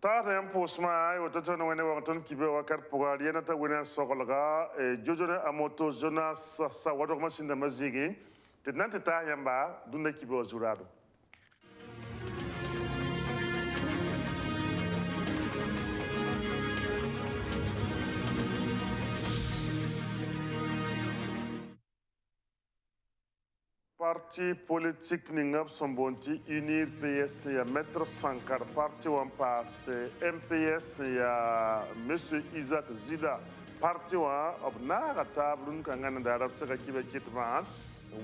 Taata posma o totono wene wa ton kibe wa kar poga riena ta wena sokolaga jojone amoto jona sa wado ma sinda mazigi te nante ta yamba dunna kibe o jurado Parti politique ningap sombonti unir PS ya Maître Sankar parti wan passe MPS ya Monsieur Isaac Zida parti wan obna gata brun kangana darab saka kibe kitman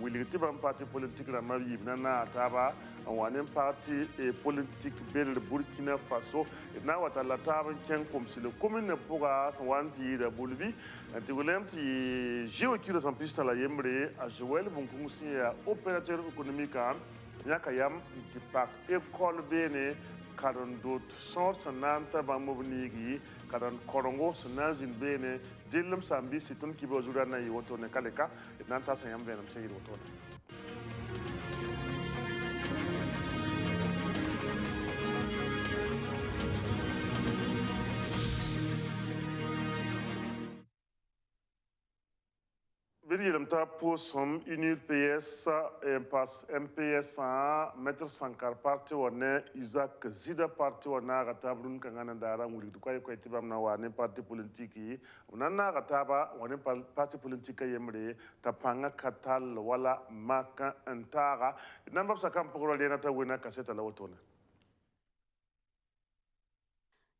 wili tiban parti politique la mabi nana taba wanen parti politique bel Burkina Faso na wata la taba ken comme si le commune poga wanti da bulbi antigolemti géokilo sans piste la yembre a Joël Bonkunsi ya opérateur économique yaka yam ti pak école bene karon dot sort nanta ba mobnigi karon korongo sanazin bene dilum sambi situn kibo jurana yi woto ne kaleka nanta sayam benam seyir woto Birilam ta posom unir PS impasse MPS Maître Sankar parti wane Isaac Zida parti wana gatabrun kangana dara nguri dukai ko tibam na wane parti politique unana gataba wane parti politique yemre tapanga katal wala maka antara namba sakam pokoro lena ta wena kaseta la wotona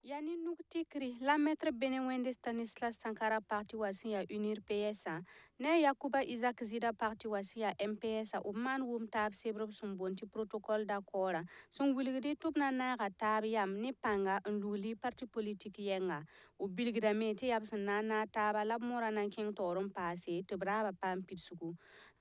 Yani nuktikri la maître Benewende Stanislas Sankara parti wasi ya unir PSA ne Yakuba Isaac Zida parti wasi ya MPSA man wum tab sebrob sumbonti protocole d'accord son wilgdi tubna na tab yam ni panga luli parti politique yenga u bilgda meti yabsan na taba la mora nan king torum passé te braba pam pitsugu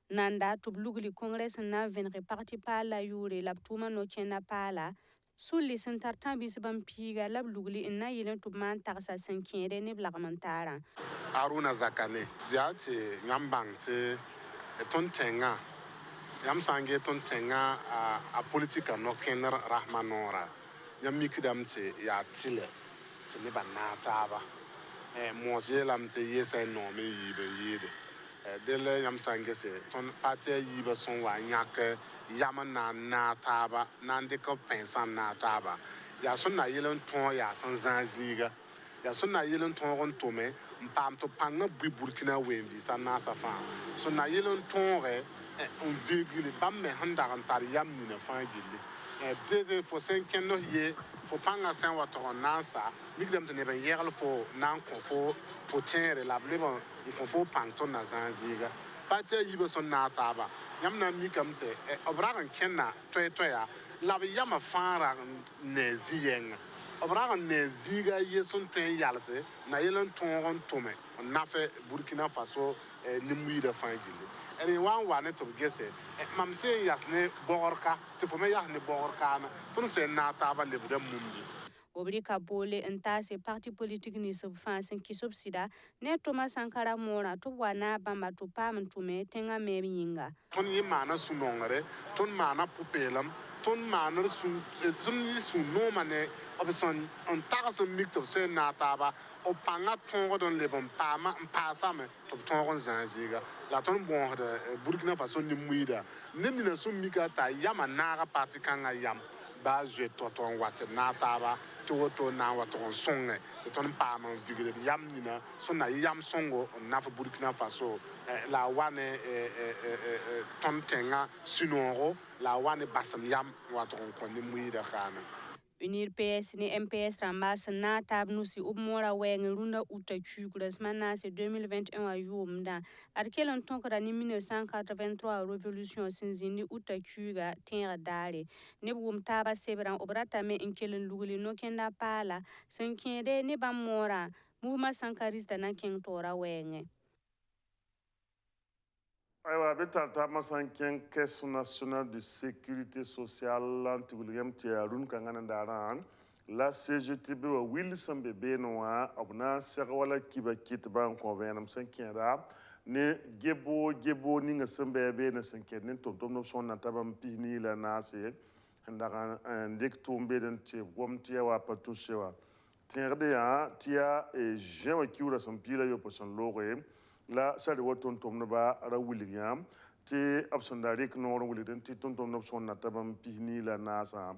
nanda tublugli congrès na venre parti pala yure la tuma no kena pala sulli sun tartan bis ban piga lab lugli inna yilen tubman taksa san kere ne blagmantara Aruna Zakane diati ngambang te ton tenga yam sange ton tenga a politika no kener rahmanora yam mikdam te ya tile te ne banata moselam te yesa no me yibe yide dele yam sange se ton parti yibe son wa nyak yam na taba nande ko pensan na taba ya son na yilen ton ya san zanziga ya son na yilen ton tome mpam to panga bui Burkina wendi sa na sa fa so na yilen ton re on virgule bam me handa kan tar yam ni na fa gille de fo sen ken no ye fo panga sen wa to na sa migdam de ne ben yerl fo nan ko fo potere la blebon ko fo panton na zanziga patia yibe son na taba yam na mi kam te obragan kenna toya la bi yama fara ne ziyenga obragan ne ziga yeson ten yalse na yelan ton tome na fe Burkina Faso nimwi da fangile eri wan ne to gese mam se yasne borka te fo me yahne borka na tun se na taba lebda mumdi obrika bole ntase parti politique ni subfansin ki subsida ne Thomas Sankara mora to wana bamba to pam tume tenga me yinga ton yi mana sunongre ton mana pupelam ton mana sun ton yi sun mane obson on tagas mikto se na taba o panga tongo don lebon pama pasa me to tongo zanziga la ton bon de Burkina Faso ni muida nemi na sun mika ta yama naga parti kanga yam bazwe to ton wat na taba to na wat on songe to ton pama vigre yam ni na so na yam songo na fa Burkina Faso la wane ton tenga sinoro la wane basam yam wat on ko ni muida kana unir PS ni MPS rambas na tab nusi ubmora weng runda uta chukras manase 2021 wa yumda arkelon tonkra ni 1983 revolution sinzini uta chuga tenga dare ne bum taba sebran obrata me inkelen luguli no kenda pala sankede ne bamora mouvement sankarista na king tora wenge Aywa betal tama sanken caisse nationale de sécurité sociale antigulgem tiarun kangana daran la CGTB wa Wilson bebe noa abna serwala kiba kit ban convenam sankera ne gebo ni ngasembe be na sanken ne tomtom no son na tabam pini la nase ndaga dik tumbe den che gom tia wa patushewa tierde ya tia e jewa kiura son pila yo poson loge la sari woton tomno ba ra william ti absondarik no william ti ton tom no son natabam pini la nasa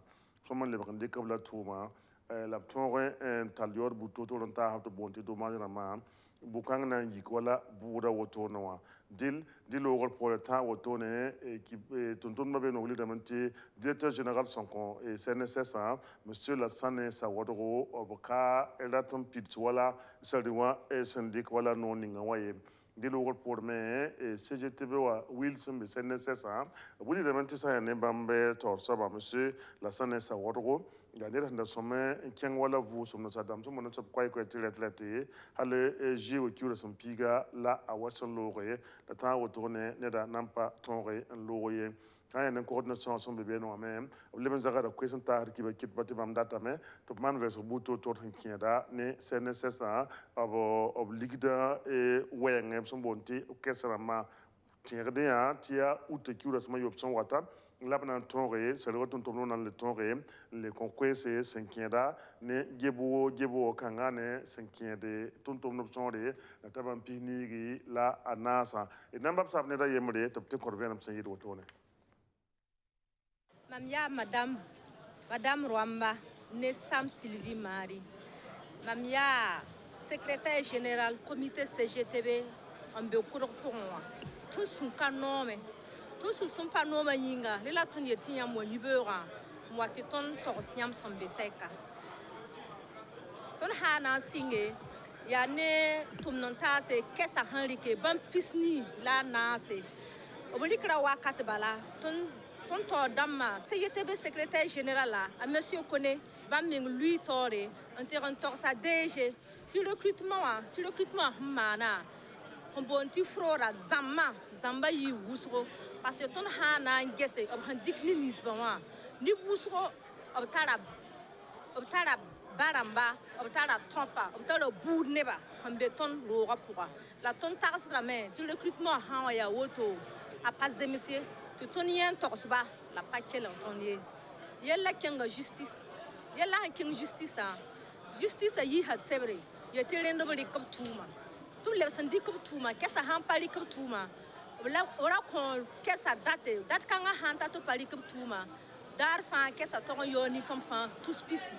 soman le bakande kabla tuma la tonre talior buto to ta ha to bonti do ma ma bukang na yik wala buda woto no wa dil ogol pour ta woto ne qui tonton mabe no william ti directeur général son con et CNSS monsieur Lassane Sawadro oboka elaton pit wala saliwa e syndic wala no ninga waye dil ogol pour me CGTB wa Wilson be CNSS william ti sa ne bambe torso ba monsieur Lassane Sawadro gane da somme kyan wala vu somno sadam so mono sab kwai kwai tilet hale jiwo kiura som piga la awasan loye da ta woto ne da nampa tonre en loye kaya nan coordination som bebe no amem leben zaga da question ta har kiba kit bati bam data me to man verso buto to tan kieda ne CNSS abo obligda e wenge som bonti kesra ma tierde ya tia ute kiura som yopson wata labna tonre c'est le retour tournon dans le tonre les conquêtes c'est cinquièda ne gebo kangane cinquiède tonton nopsonre na tabam pinigi la anasa et nambab sabne da yemre topte korvenam sen yido tone mamia madame Rwamba ne Sam Sylvie Marie mamia secrétaire général comité CGTB en bekour pour moi tous son canome tous sont pas nos maninga les latons yetinya mo libera moi ton torsiam son beteka ton hana singe ya ne tumnonta se kesa hanrike ban pisni la nase obulikra wakat bala ton to damma CGTB secrétaire général à monsieur Koné ban ming lui tore en torsa DG tu recrutement mana on bon tu frora zamba yi wusro parce que ton hana ngese ob handikni nisbawa ni wusro ob tarab baramba ob tarab tompa ob tarab boud neba hambe ton roga pourra la ton tarsra mais tu recrutement ha ya woto a pas de monsieur tu ton yen torsba la paquet l'entonier yella kenga justice justice yi ha sebre yetere ndo bari kap tuma tout le sandi kap tuma kesa han pari kap tuma ora kon kesa date kanga hanta to pari kap tuma dar fa kesa to yoni comme fa tous pisi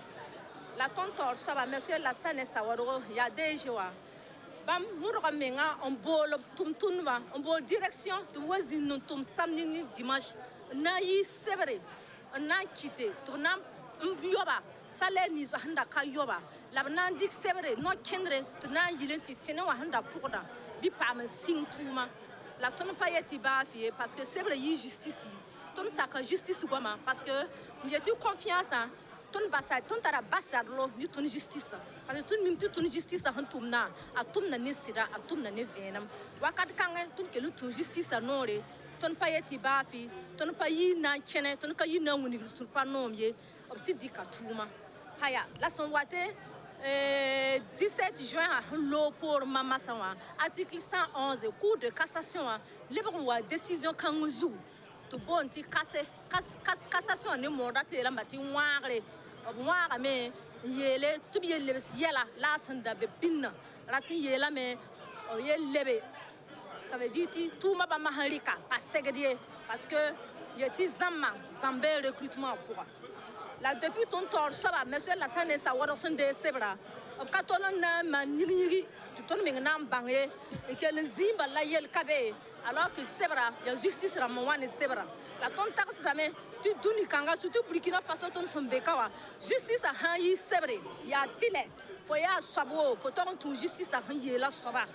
la tontor ça va monsieur Lassane Sawadro ya dejewa bam murga menga on bol tumtunwa on bol direction to wazin tum samni dimanche na yi sebre na kite to na yoba salaire ni handa ka yoba la nan dik sebre no kendre to na yilenti tine wa handa pourda bi pa man sing tuma la ton pa yeti ba fie parce que sebre yi justice ton saka justice goma parce que j'ai tu confiance ton basa ton tara basa lo ni ton justice parce que ton mim ton justice han tumna atumna ne sira atumna ne venam wakat kanga ton ke lu ton justice nore ton pa yeti ba fi ton pa yi na chene ton ka yi na nguni sur pa nomye obsidi katuma haya la son wate 17 juin à l'eau pour Mama Sawa, article 111, cour de cassation, libre décision Kangouzou, tout bon, cassation, ne m'ordate la matin, moi, mais yele, tout bien le ciela, la sanda bepina, rati yela, mais yele, ça veut dire tout ma mahalika, pas segadier, parce que yeti zambe recrutement pour. Là, depuis ton tour, ça va, monsieur Lassane Sawadro son de Sebra. Quand on a manigri, tu tournes maintenant bangé, et que le zimba la yel kabe, alors que Sebra, il y a justice à mon et Sebra. La ton taxe jamais, tu duni kanga, surtout Burkina Faso ton son bekawa. Justice à Hanyi Sebre, il y a Tile, faut y a Sabo, faut ton justice à Hanyi la Soba.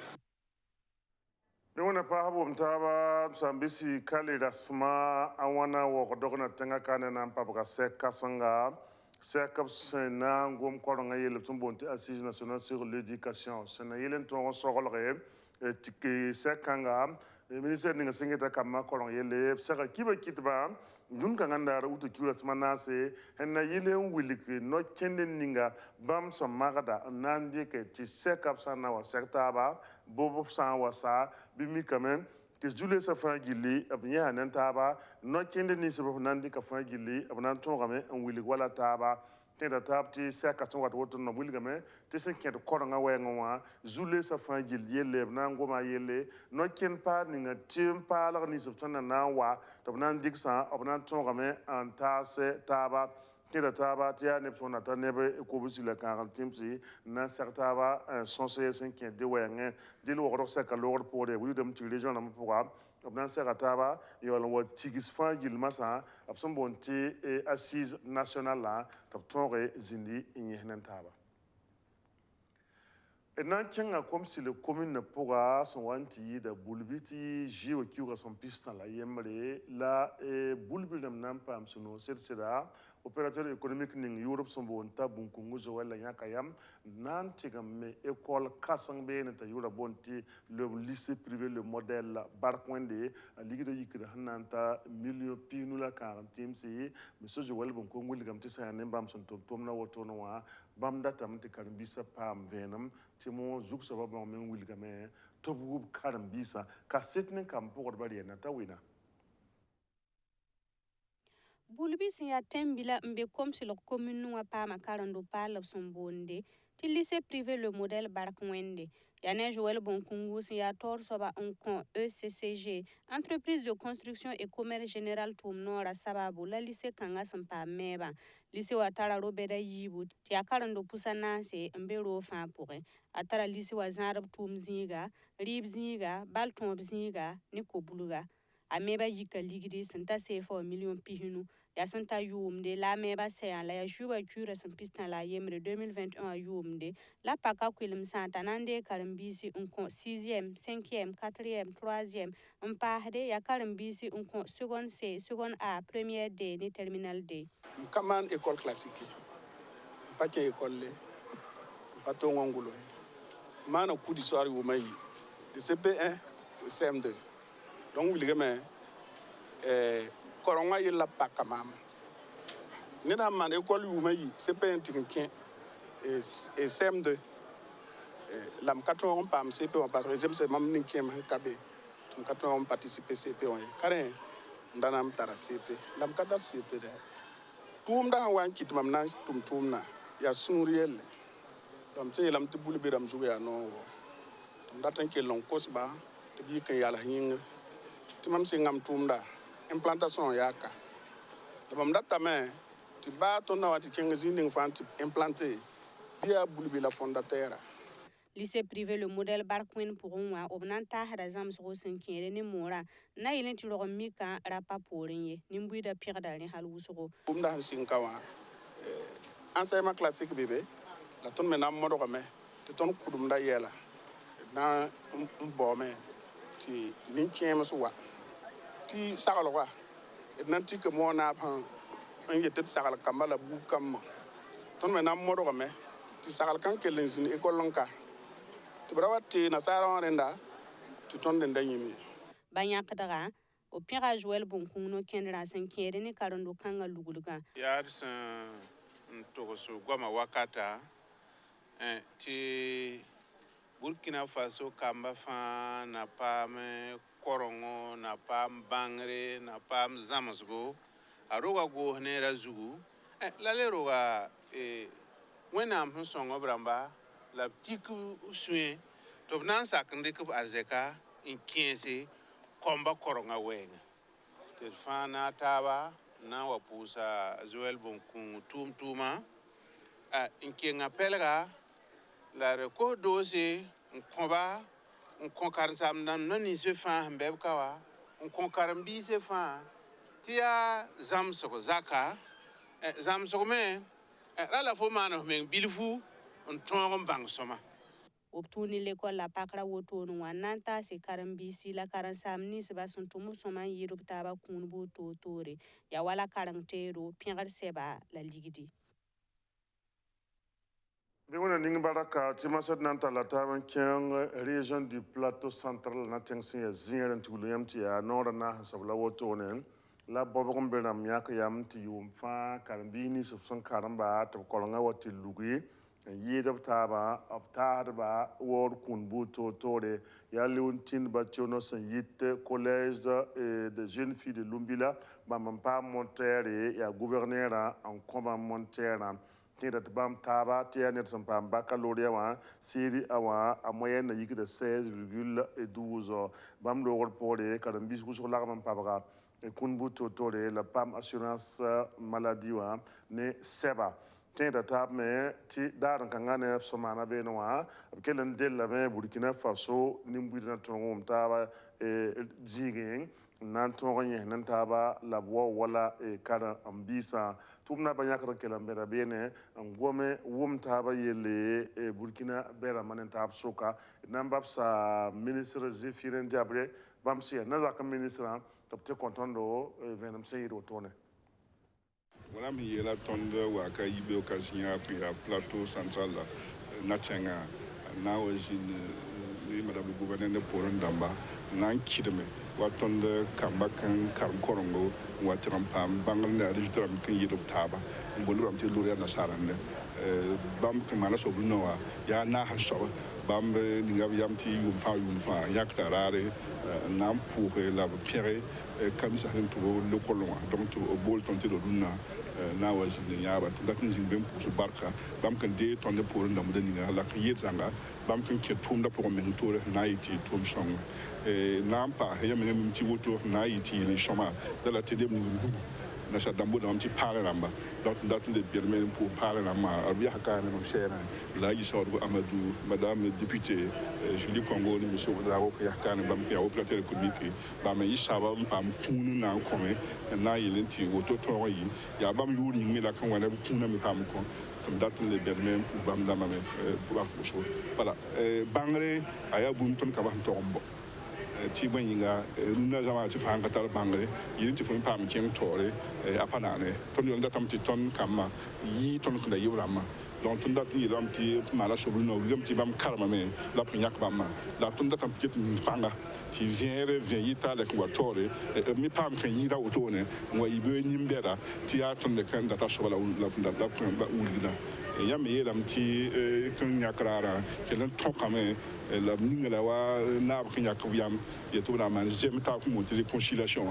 Nous n'avons pas de sambisi kali rasma awana wa dogna tanga kana na mpabaka seka sanga seka sena ngom koronga yele tumbonti assise nationale sur l'éducation sena yele ntongo sogolre tiki sekanga ministère ninga singeta kama koronga yele seka kiba kitba nun ka ngandara utu kiura tmanase henna yele wiliki no kende ninga bam so magada nandi ke ti sekap sana wa sektaba bobo san wa sa bimi kamen tɩ zule sã fãa gilli b yẽsa ne taaba no-kẽnd ninsb f nan dɩka fãa gilli b nan tõogame n wilg wala taaba tẽeda taab tɩ sɛka sẽn wat woto n wilgame tɩ sẽn kẽd korengã wɛɛngẽ wã zule sã fãa gill yelle b na n goma yelle no-kẽnd paad ninga tɩ n paalg ninsb sẽn na n wa tɩ b na n dɩgsã b na n tõogame n taas taaba tẽeda taaba tɩ yaa neb sõnda t'a neb kobsi la kãag n tɩmsi n na n sɛg taaba sõse sẽn kẽ dɩ wɛɛngẽ dɩl wogdg sɛka loogd poore wilgdame tɩ région rãmb pʋga b na n sɛga taaba yaool n wa tigs fãa gill masã b sẽn boond tɩ assise nationalã tɩ b tõoge zĩndi n yẽs ne taaba d na n kẽnga komsɩl commune pʋga sẽn wa n tɩ yɩɩda bulbi tɩ zɩɩ kiuugã sẽn pistã la yembre la bulbi rãmb na n paam sũ-noog sɩd-sɩda opérateur économique ning yʋʋrb sẽn boond t'a bũmb-kũngã zoɛl la yãka yam na n tɩgem école kãseng beene t'a yʋʋra boond tɩ le lycée privé le modèle bark wẽnde a ligda yikra sẽn na n ta million piinu la kãag n tɩɩmse monsieur joɛl bũmb-kʋng wilgame tɩ sã yaa ne bãmb sẽn tʋm-tʋmdã wotone wã bãmb datame tɩ karen-biisã paam vẽenem tɩ mo zug-soabã bãong me n wilgame tɩ b wub karen-biisã ka set ne kam pʋgdbã rɛɛna t'a wɩna bulbi sẽn yaa tẽn-bila n be komsɩlg commune wã paama karendo paalb sẽn boonde tɩ lycée privé le modèle bark wẽnde yaa ne joël bõn-kũngu sẽn yaa taoor soaba n kõ ECCG entreprise de construction et commerce général tʋʋm noorã sababu la lycée kãngã sẽn paam meebã lycée wã tara ro-bɛda yiibu tɩ yaa karendo pusa naanse n be roog fãa pʋgẽ a tara lycée wã zãadb tʋʋm zĩiga rɩɩb zĩiga bal tõob zĩiga ne ko-bulga a meebã yika ligdi sẽn ta CFA million pisnu yaa sẽn ta yʋʋmde la a meebã sɛyã la yaa zuibã kuurã sẽn pistã la a yembre 2021 a yʋʋmde la paka kʋɩlem t'a na n dee karen-biisi n kõ 6e 5e 4e 3e n paasde yaa karen-biisi n kõ second C second A première D ne terminal D m ka maan école classique m pa kẽ école le m pa tʋʋg n gʋlge maana cours d'histoire yʋʋmã yi de CP1 tɩ CM2 donc wilgame korengã yella paka maam ned sãn maan école yʋʋmã yi CP1 tɩ n kẽ CM2 la m ka tõog n paam CP wã parce que zemse mam nin kẽem sẽn ka be tɩ m ka tõog n participer CP wã ye karẽ n da na m tara CP la m ka tar CP dɛ tʋʋmda sẽn wa n kɩt mam na n tʋm tʋʋmdã yaa sũur yelle m tɩ yeelame tɩ bulbe rãmb zug yaa noogo tɩ m dat n kell n kosba tɩ b yik n yals yĩngr tɩ mam sɩngã m tʋʋmda implantation yaaka la mam datame tɩ baa tõndã wa tɩ kẽng zĩig ning fãa tɩ implante bɩ yaa bulbe la fondatɛɛra lycée privé le modèle bark wẽnd pʋgẽ wã b na n taasda zãmsgo sẽn kẽede ne moorã n na yɩl tɩ rog n mikã ra pa poorẽ ye nin-buiidã pẽgda rẽ hal wʋsgo tʋʋmda sẽn sɩng ka wã enseignement classique be be la tõnd me na n modgame tɩ tõnd kudumda yɛla d na n baoome tɩ nin-kẽems wa tɩ saglgã d na n tɩ moog naab sẽn n yet tɩ d sagl kamba la bug kambã tõnd me na n modgame tɩ sagl kãn kell n zĩnd école n ka tɩ b ra wa tɩ nasaarã wã rẽnda tɩ tõnd rẽnda yĩm ye ba yãkdga b pẽga joɛl bõn-kũng no-kẽndrã sẽn kẽede ne karendo kãngã luglgã yaa d sẽn n togs goama wakata tɩ burkina faso kamba fãa na paam korengo na paam bãngre na paam zãmsgo a roga goos ne ra zugu la le roga wẽnnaam sẽn sõng b rãmba la b tik sũyẽ tɩ b na n sak n dɩk b arzɛka n kẽese kõmba korengã wɛɛngã tɩ d fãa na taaba n na n wa pʋʋsa zoɛl bõn-kũng tʋʋm-tʋʋmã n kenga pɛlga la d kos doose n kõba n kõ karen-saam-dãmb na ninsbe fãa sẽn bɛb ka wa n kõ karen-biise fãa tɩ yaa zãmsg zaka zãmsg me ra la fo maan f meng bilfu n tõog n bãng sõma b tũuni lekɔl la pakra wotone wã n na n taase karen-biisi la karen-saam ninsbã sẽn tʋm b sõma n yɩɩd b taaba kũunb wotoore yaa wala kareng teero pẽgd sɛba la ligdi bɩ wẽna ning baraka tɩ masd na n tall la taab n kẽng région du plateau central na tẽng sẽn yaa zĩir n tugl yãmb tɩ yaa noorã naas n soab la wotone la bobg n be rãmb yãk yam tɩ yʋʋm fãa karen-biig ninsb sẽn karemba tɩ b korengã wa tɩ luge yidab taaba b taadba wor kun buto tore ya leontin bachono san yitte collège de jeunes filles de Lumbila bam pa montere ya gouverneur en commun montere tɩɩda tɩ bãmb taaba tɩ yaa ned sẽn paam baccalauréat wã sɩɩd a a moyenne yik de 16,12 bãmb loogr poore karen-biis wʋsg lagm n pabga kũn bu-to-tore la PAM assurance maladie wã ne sɛba tẽeda taab me tɩ daar n kãngã ne b sẽn maana beene wã b kell n dellame Burkina Faso nin-buidã tõog wʋm taaba zĩigẽ n na n tõog n yẽsd n taaba la b wa wala karen n biisã tʋʋm na ba yãkd n kell n bẽda beene n gome wʋm taaba yelle Burkina bɛrãmbã ne taab soka d na n babsa ministre Zéphiré Diabré bãmb sẽn yaa nazak ministrã tɩ b tɩ kõ tõndo vẽenem sẽn yɩɩd wotone. Voilà, mais il y a la tonde ou à Kaïbe, au Casigna, puis à Plateau Central, Natchenga, Naouajine, Madame le gouverneur de Porondamba, Nankideme, Watonde, Kambakan, Karm Korongo, Waterampam, Bangal, Rijitram, Yidop Taba, Boluram, Luria Nasarande, Bam Kamana Sobunoa, Yana Hasso, Bam, Ningaviamti, Yumfa, Yaktarare, Nampure, La Pierre, comme ça, le colon, donc au bol tonté de Luna. Nawa jini yaba latin zin bem pusu barka bam kan de tonde pour ndam de ninga la yet zanga bam kan ke tum da pour men tore na yiti tum song nam pa ya men ti woto na yiti ni choma de la tedem ni na sa dambo dam ti pare ramba dat de bir men pour pare ramba arbiya ka ne chera la yi so do amadou madame députée Julie Congo ni monsieur la ko ya ka ne bam ya opérateur économique bam yi saba pam kunu na kome na yi lenti woto to yi ya bam yuri mi la kan wana kuna mi pam ko tum datin le bermen pour bam dama me pour akosho voilà bangre aya bum ton ka ba tombo ti banyinga na zama ti fa ngatar bangre yin ti fun pam king tore apanane ton yon datam ti ton kama yi ton kunda yurama donc ton datin yi ram ti mala sobul no gam ti bam karma me la pnyak bam la ton datam ti ni panga ti viens yita le kwa tore mi pam kan yida otone wa ibe nimbera ti ya ton de kan data sobala la ba ulida ya me yelam ti kan nyakrara kelen tokame la ningala wa na ba nyak yam ye to na man jemta ko mo ti réconciliation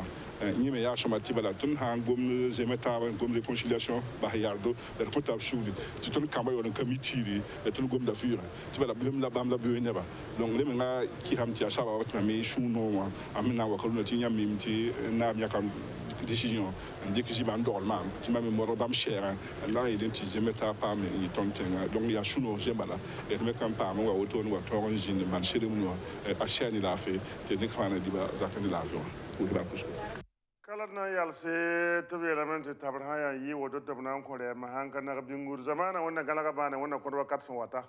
ni me ya chama ti bala tun ha gom jemta gom réconciliation ba yardo der ko tab shudi ti ton kamba yon committee ri ton gom da fure ti bala bim la bam la bi ne ba donc le me nga ki ham ti asaba wa me shuno wa amina wa ko no ti nyam mi ti na nyakam décision dès que j'ai bandol mam tu m'as mémoire bam cher là il est je mets ta pas mais il tombe donc il y a chouno jembala et me quand pas moi auto nous to origine man chez nous a chaîne il a fait te ne kana diba zakani la fait ou diba plus kala na yal se tabe la men tabar haya yi wodo tabna ko re ma hanka na bingur zamana wonna galaga bana wonna ko 400 wata